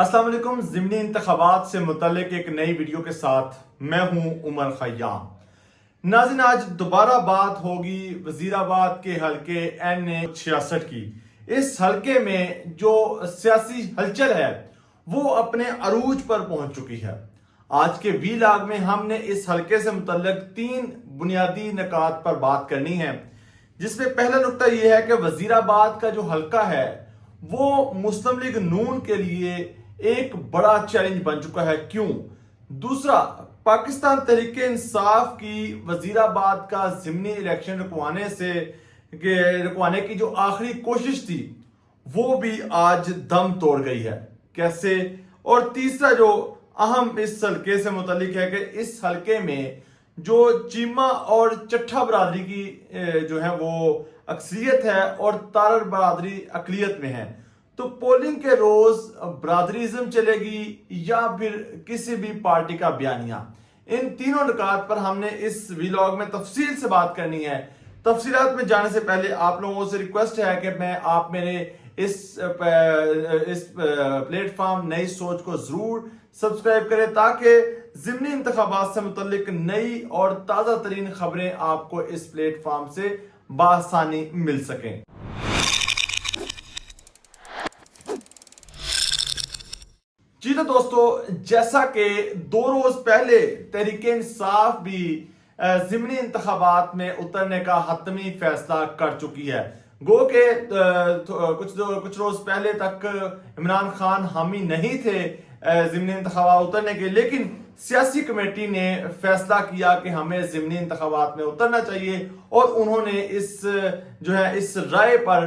अस्सलाम वालेकुम। ज़िमनी इंतखाबात से मुतल्लिक एक नई वीडियो के साथ मैं हूं उमर खयाम। नाज़रीन, आज दोबारा बात होगी वज़ीराबाद के हलके NA66 की। इस हलके में जो सियासी हलचल है वो अपने अरूज पर पहुंच चुकी है। आज के वीलॉग में हमने इस हलके से मुतल्लिक 3 बुनियादी निकात पर बात करनी है, जिसमें पहला नुकता यह है कि वज़ीराबाद का जो हलका है वो मुस्लिम लीग नून के लिए एक बड़ा चैलेंज बन चुका है। क्यों? दूसरा, पाकिस्तान तहरीके इंसाफ की वजीराबाद का ज़िमनी इलेक्शन रुकवाने की जो आखिरी कोशिश थी वो भी आज दम तोड़ गई है। कैसे? और तीसरा जो अहम इस हलके से मुतल्लिक है कि इस हलके में जो चीमा और चट्ठा बरादरी की जो है वो अक्सरियत है और तारड़ बरादरी अकलियत में है, तो पोलिंग के रोज बरादरीज़म चलेगी या फिर किसी भी पार्टी का बयानिया। इन तीनों निकात पर हमने इस व्लॉग में तफसील से बात करनी है। तफसीलात में जाने से पहले आप लोगों से रिक्वेस्ट है कि आप मेरे इस प्लेटफॉर्म नई सोच को जरूर सब्सक्राइब करें, ताकि ज़िमनी इंतखाबात से मुतल्लिक नई और ताज़ा तरीन खबरें आपको इस प्लेटफॉर्म से बआसानी मिल सकें। जी तो दोस्तों, जैसा कि 2 रोज पहले तहरीके इंसाफ भी ज़िमनी इंतखाबात में उतरने का हतमी फैसला कर चुकी है। गो के कुछ रोज पहले तक इमरान खान हामी नहीं थे ज़िमनी इंतखाबात उतरने के, लेकिन सियासी कमेटी ने फैसला किया कि हमें ज़िमनी इंतखाबात में उतरना चाहिए और उन्होंने इस राय पर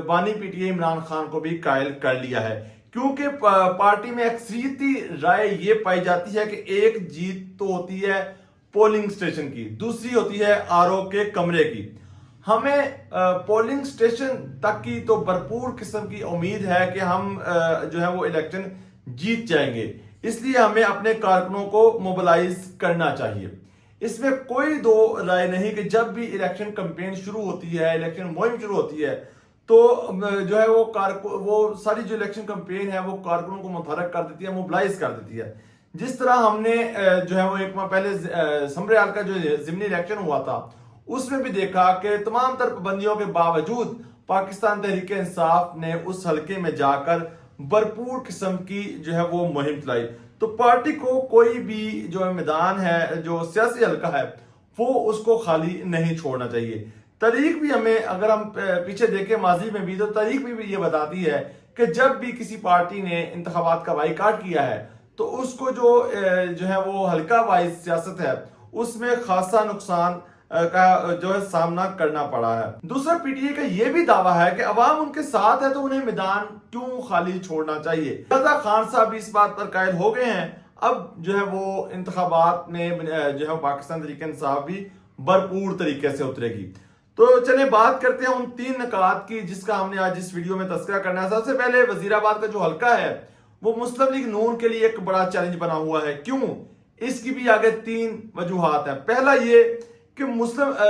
बानी पीटीए इमरान खान को भी कायल कर लिया है। क्योंकि पार्टी में अक्सरियती राय ये पाई जाती है कि एक जीत तो होती है पोलिंग स्टेशन की, दूसरी होती है आरओ के कमरे की। हमें पोलिंग स्टेशन तक की तो भरपूर किस्म की उम्मीद है कि हम जो है वो इलेक्शन जीत जाएंगे, इसलिए हमें अपने कारकुनों को मोबिलाइज करना चाहिए। इसमें कोई दो राय नहीं कि जब भी इलेक्शन कैंपेन शुरू होती है, इलेक्शन मुहिम शुरू होती है, तो जो है वो सारी जो इलेक्शन कैंपेन है वो कारकुनों को मुतहरक कर देती है, मोबिलाइज कर देती है। जिस तरह हमने जो है वो एक माह पहले समरेयाल का जो ज़िमनी इलेक्शन हुआ था उसमें भी देखा कि तमाम तर पाबंदियों के बावजूद पाकिस्तान तहरीके इंसाफ ने उस हलके में जाकर भरपूर किस्म की जो है वो मुहिम चलाई। तो पार्टी को कोई भी जो मैदान है, जो सियासी हलका है, वो उसको खाली नहीं छोड़ना चाहिए। तारीख भी हमें, अगर हम पीछे देखें माजी में भी, तो तारीख भी ये बताती है कि जब भी किसी पार्टी ने इंतखाबात का बाइकाट किया है तो उसको जो है वो हल्का वाइज सियासत है उसमें खासा नुकसान का जो है सामना करना पड़ा है। दूसरा, पीटीए का ये भी दावा है कि अवाम उनके साथ है तो उन्हें मैदान क्यों खाली छोड़ना चाहिए। रजा खान साहब भी इस बात पर कायल हो गए हैं। अब जो है वो इंतखाबात में जो है पाकिस्तान तहरीक इंसाफ भी भरपूर तरीके से उतरेगी। तो चलिए बात करते हैं उन 3 निकात की जिसका हमने आज इस वीडियो में तस्करा करना है। सबसे पहले, वजीराबाद का जो हलका है वो मुस्लिम लीग नून के लिए एक बड़ा चैलेंज बना हुआ है। क्यों? इसकी भी आगे 3 वजूहात है। पहला ये कि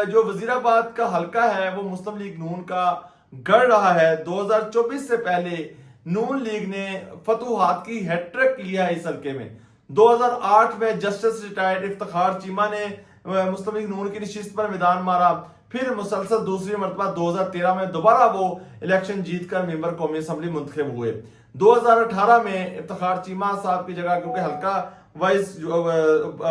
जो वजीराबाद का हलका है वो मुस्लिम लीग नून का गढ़ रहा है। 2024 से पहले नून लीग ने फतूहात की हैट्रिक लिया है इस हलके में। 2008 में जस्टिस रिटायर्ड इफ्तिखार चीमा ने मुस्लिम लीग नून की नशिस्त पर मैदान मारा। फिर मुसलसल दूसरी मरतबा 2013 में दोबारा वो इलेक्शन जीतकर मेंबर कौमी असम्बली मुंतखब हुए। 2018 में इफ्तिखार चीमा साहब की जगह, क्योंकि हल्का वाइज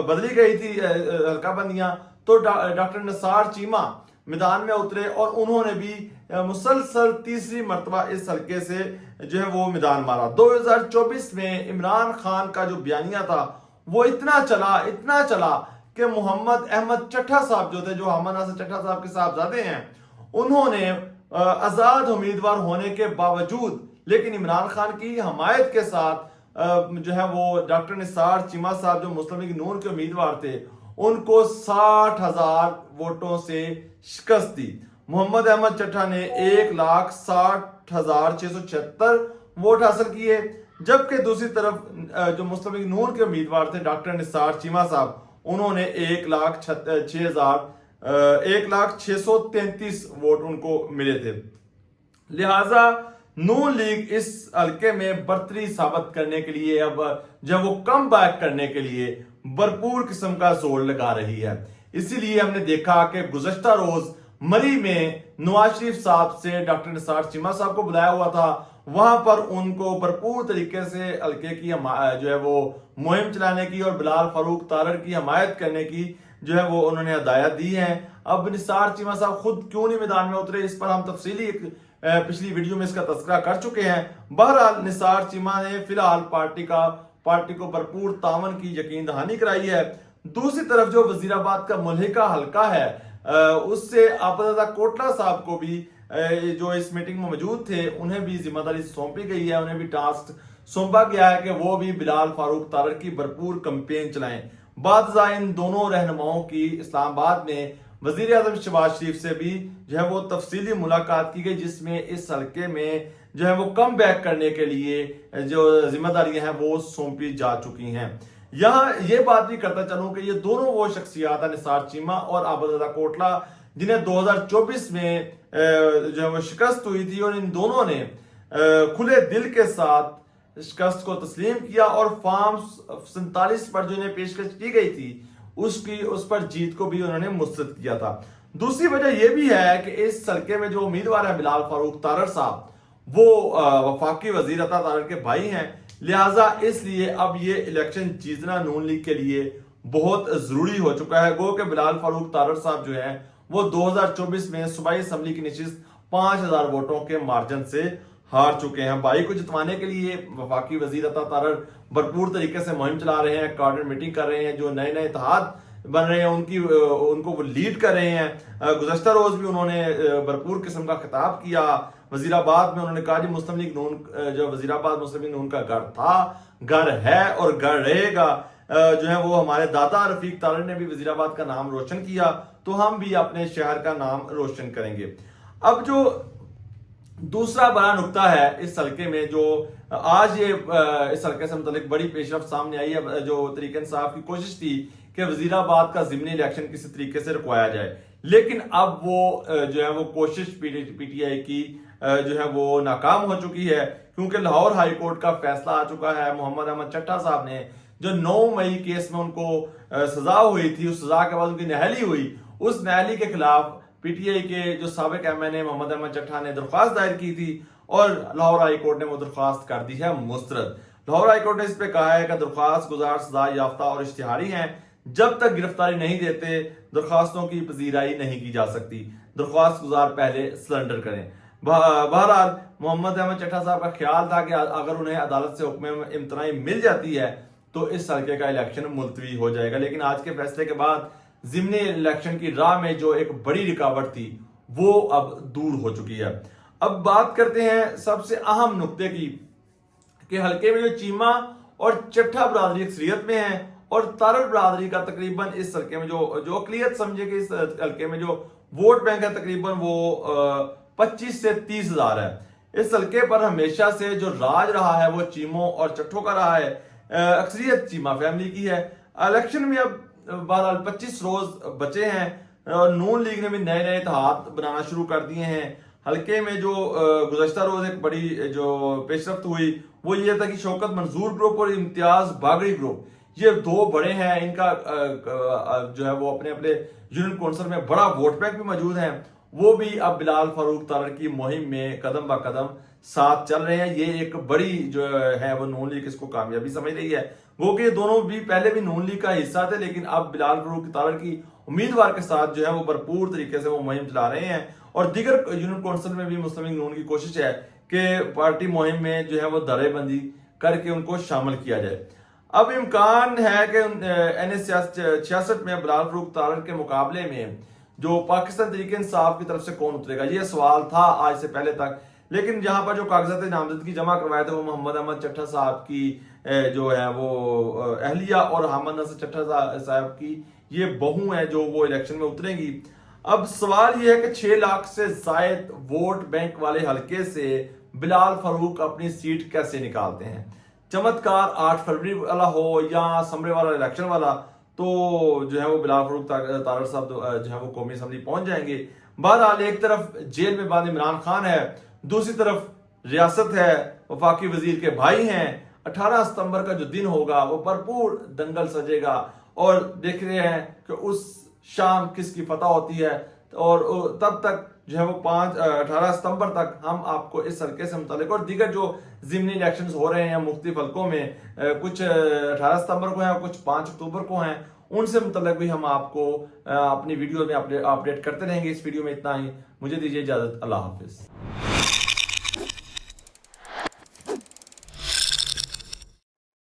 बदली गई थी हल्का बंदियां, तो डॉक्टर निसार चीमा मैदान में उतरे और उन्होंने भी मुसलसल तीसरी मरतबा इस हल्के से जो है वो मैदान मारा। 2024 में इमरान खान का जो बयानिया था वो इतना चला कि मोहम्मद अहमद चट्ठा साहब जो थे, जो हमन नासिर चट्ठा साहब के साहबजादे हैं, उन्होंने आजाद उम्मीदवार होने के बावजूद, लेकिन इमरान खान की हमायत के साथ जो है वो डॉक्टर निसार चीमा साहब जो मुस्लिम लीग नून के उम्मीदवार थे, उनको 60,000 वोटों से शिकस्त दी। मोहम्मद अहमद चट्ठा ने 1,60,676 वोट हासिल किए, जबकि दूसरी तरफ जो मुस्लिम लीग नून के उम्मीदवार थे डॉक्टर निसार चीमा साहब, उन्होंने 1,06,33 वोट उनको मिले थे। लिहाजा नून लीग इस हल्के में बर्तरी साबित करने के लिए अब जब वो कम बैक करने के लिए भरपूर किस्म का जोर लगा रही है। इसीलिए हमने देखा कि गुज़श्ता रोज मरी में नवाज शरीफ साहब से डॉक्टर निसार चीमा साहब को बुलाया हुआ था। वहां पर उनको भरपूर तरीके से हल्के की जो है वो मुहिम चलाने की और बिलाल फारूक तारड़ की हमायत करने की जो है वो उन्होंने हदायत दी है। अब निसार चीमा साहब खुद क्यों नहीं मैदान में उतरे, इस पर हम तफसीली एक पिछली वीडियो में इसका तस्करा कर चुके हैं। बहरहाल निसार चीमा ने फिलहाल पार्टी को भरपूर तावन की यकीन दहानी कराई है। दूसरी तरफ जो वजीराबाद का मुल्हिका हल्का है उससे आबददा कोटला साहब को भी जो इस मीटिंग में मौजूद थे उन्हें भी जिम्मेदारी सौंपी गई है, उन्हें भी टास्क सौंपा गया है कि वो भी बिलाल फारूक तारड़ की भरपूर कैंपेन चलाएं। बादशाह इन दोनों रहनुमाओं की इस्लामाबाद में वजीर आजम शहबाज शरीफ से भी जो है वो तफसीली मुलाकात की गई, जिसमें इस हल्के में जो है वो कम बैक करने के लिए जो जिम्मेदारियां हैं वो सौंपी जा चुकी हैं। यहाँ ये बात भी करता चलूं कि ये दोनों वो शख्सियात है निसार चीमा और आबददा कोटला जिन्हें 2024 में जो है वो शिकस्त हुई थी, और इन दोनों ने खुले दिल के साथ शिकस्त को तस्लीम किया और फॉर्म 47 पर जो इन्हें पेशकश की गई थी उस पर जीत को भी उन्होंने मुस्तरद किया था। दूसरी वजह यह भी है कि इस हल्के में जो उम्मीदवार है बिलाल फारूक तारड़ साहब वो वफाकी वजीर अता तारड़ के भाई हैं, लिहाजा इसलिए अब ये इलेक्शन जीतना नून लीग के लिए बहुत जरूरी हो चुका है। गो कि बिलाल फारूक तारड़ साहब जो है वो 2024 में सूबाई असम्बली की नशिस्त 5000 वोटों के मार्जिन से हार चुके हैं। भाई को जितवाने के लिए वफाकी वजीर अता तारड़ भरपूर तरीके से मुहिम चला रहे हैं, कोऑर्डिनेट मीटिंग कर रहे हैं, जो नए नए इत्तेहाद बन रहे हैं उनको वो लीड कर रहे हैं। गुज़श्ता रोज भी उन्होंने भरपूर किस्म का खिताब किया। वजीराबाद में उन्होंने कहा जी मुस्लिम लीग नून जो वजीराबाद मुस्लिम लीग नून का घर था, घर है और घर रहेगा। जो है वो हमारे दादा रफीक तारड़ ने भी वजीराबाद का नाम रोशन किया, तो हम भी अपने शहर का नाम रोशन करेंगे। अब जो दूसरा बड़ा नुकता है इस हल्के में, जो आज ये इस हल्के से मुतालिक बड़ी पेशरफ्त सामने आई है, जो तरीके इंसाफ की कोशिश थी कि वजीराबाद का ज़िमनी इलेक्शन किसी तरीके से रुकवाया जाए, लेकिन अब वो जो है वो कोशिश पीटीआई की जो है वो नाकाम हो चुकी है, क्योंकि लाहौर हाई कोर्ट का फैसला आ चुका है। मोहम्मद अहमद चट्टा साहब ने जो 9 मई केस में उनको सजा हुई थी, उस सजा के बाद उनकी नहली हुई, उस नहली के खिलाफ पीटीआई के जो साबिक एमएनए मोहम्मद अहमद चट्टा ने दरख्वास्त दायर की थी और लाहौर हाई कोर्ट ने वो दरख्वास्त कर दी है मुस्तरद। लाहौर हाई कोर्ट ने इस पे कहा है कि दरख्वास्त गुजार सजा याफ्ता और इश्तिहारी हैं, जब तक गिरफ्तारी नहीं देते दरख्वास्तों की पजीराई नहीं की जा सकती, दरख्वास्त गुजार पहले सरेंडर करें। बहरहाल मोहम्मद अहमद चट्टा साहब का ख्याल था कि अगर उन्हें अदालत से हुक्म इम्तनाई मिल जाती है तो इस हल्के का इलेक्शन मुलतवी हो जाएगा, लेकिन आज के फैसले के बाद ज़िमनी इलेक्शन की राह में जो एक बड़ी रुकावट थी वो अब दूर हो चुकी है। अब बात करते हैं सबसे अहम नुक्ते की कि हल्के में जो चीमा और चट्टा बरादरी अक्सरियत में है और तारड़ बरादरी का तकरीबन इस हल्के में जो अकलियत समझे कि इस हल्के में जो वोट बैंक है तकरीबन वो 25 से 30 हजार है। इस हल्के पर हमेशा से जो राज रहा है वो चीमों और चट्टों का रहा है, अक्सरियत चीमा फैमिली की है। इलेक्शन में अब बहरहाल 25 रोज बचे हैं और नून लीग ने भी नए नए इत्तेहाद बनाना शुरू कर दिए हैं। हल्के में जो गुज़श्ता रोज एक बड़ी जो पेशरफ्त हुई वो ये था कि शौकत मंजूर ग्रुप और इम्तियाज बागड़ी ग्रुप, ये दो बड़े हैं, इनका जो है वो अपने अपने यूनियन कौंसिल में बड़ा वोट बैंक भी मौजूद है, वो भी अब बिलाल फारूक तारड़ की मुहिम में कदम ब कदम साथ चल रहे हैं। ये एक बड़ी जो है वो नून लीग इसको कामयाबी समझ रही है। वो कि दोनों भी पहले भी नून लीग का हिस्सा थे, लेकिन अब बिलाल फारूक तारड़ की उम्मीदवार के साथ जो है वो भरपूर तरीके से वो मुहिम चला रहे हैं। और दीगर यूनियन कौंसिल में भी मुस्लिम लीग नून की कोशिश है कि पार्टी मुहिम में जो है वो दरेबंदी करके उनको शामिल किया जाए। अब इम्कान है कि NS 66 में बिलाल फारूक तारड़ के मुकाबले में जो पाकिस्तान तहरीक इंसाफ की तरफ से कौन उतरेगा, ये सवाल था आज से पहले तक, लेकिन जहां पर जो कागजात नामजदगी जमा करवाए थे वो मोहम्मद अहमद चट्टा साहब की जो है वो अहलिया और अहमद नसर चट्टा साहब की ये बहू है जो वो इलेक्शन में उतरेंगी। अब सवाल ये है कि 6 लाख से जायद वोट बैंक वाले हल्के से बिलाल फारूक अपनी सीट कैसे निकालते हैं। चमत्कार 8 फरवरी वाला हो या समरे वाला इलेक्शन वाला, तो जो है वो बिलाल फारूक तारड़ साहब जो है वो कौमी असम्बली पहुंच जाएंगे। बहरहाल एक तरफ जेल में बंद इमरान खान है, दूसरी तरफ ریاست ہے, وفاقی وزیر کے بھائی ہیں. 18 ستمبر کا جو دن ہوگا وہ بھرپور دنگل سجے گا, اور دیکھ رہے ہیں کہ اس شام کس کی فتح ہوتی ہے. اور تب تک جو ہے وہ 18 ستمبر تک ہم آپ کو اس حلقے سے متعلق اور دیگر جو ضمنی الیکشنز ہو رہے ہیں مختلف حلقوں میں, کچھ 18 ستمبر کو ہیں اور کچھ 5 اکتوبر کو ہیں, ان سے متعلق بھی ہم آپ کو اپنی ویڈیو میں اپڈیٹ کرتے رہیں گے. اس ویڈیو میں اتنا ہی, مجھے دیجیے اجازت, اللہ حافظ.